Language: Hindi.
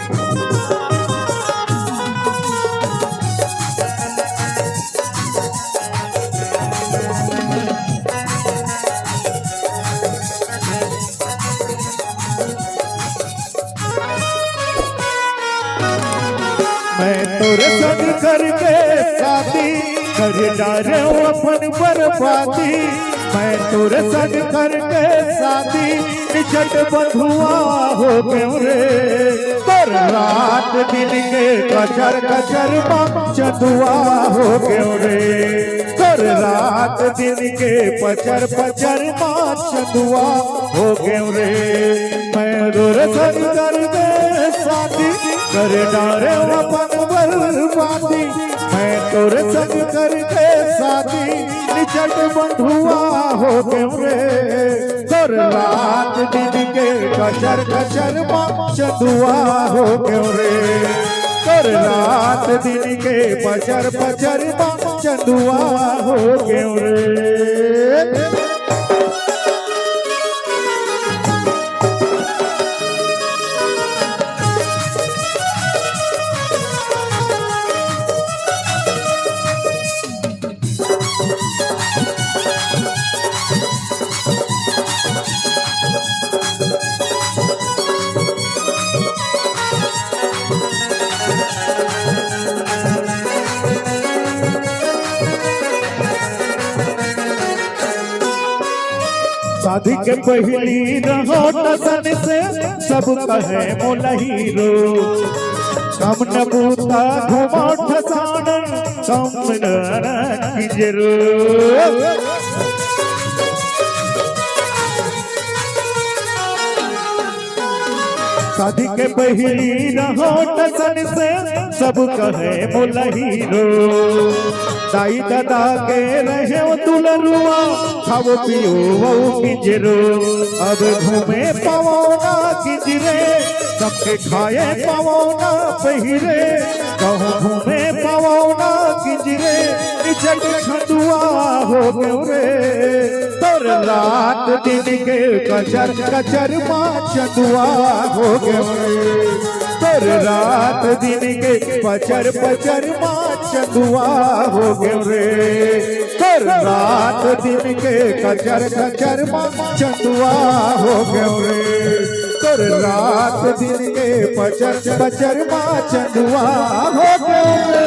मैं तोरे संग करके शादी कर डारे अपन बर्बादी। मैं तोरे संग करके शादी निचट बंधुआ हो गयो रे। तोर रात दिन के कचर कचर चंदुआ हो गयो रे। तोर रात दिन के पचर पचर चंदुआ हो गयो रे। मैं तोरे संग करके शादी कर डारे अपन बर्बादी। मैं तोरे संग करके शादी निचट बंधुआ हो गयो रे। तोर रात दिन के कचर कचर चंदुआ हो गयो रे। तोर रात दिन के पचर पचर चंदुआ हो गयो रे। शादी के पहली रहो टसन से सब कहे मोला हीरो। कम न बूता घुमा ठसान कम न किजरो। शादी के पहली रहो टसन से सब कहे मोला हीरो। दाई दादा के रहे दुलरुआ खाओ पियो वो किजरो। अब घूमे पवना किजरे सबके खाए पवना पहिरे। कहूँ घूमे पवना किजरे निचट छंदुआ हो गयो रे। तोर रात दिन के कचर कचर चंदुआ हो गयो रे। तोर रात दिन के पचर पचर चंदुआ हो गयो रे। तोर रात दिन के कचर कचर चंदुआ हो गयो रे। तोर रात दिन के पचर पचर चंदुआ हो गयो रे।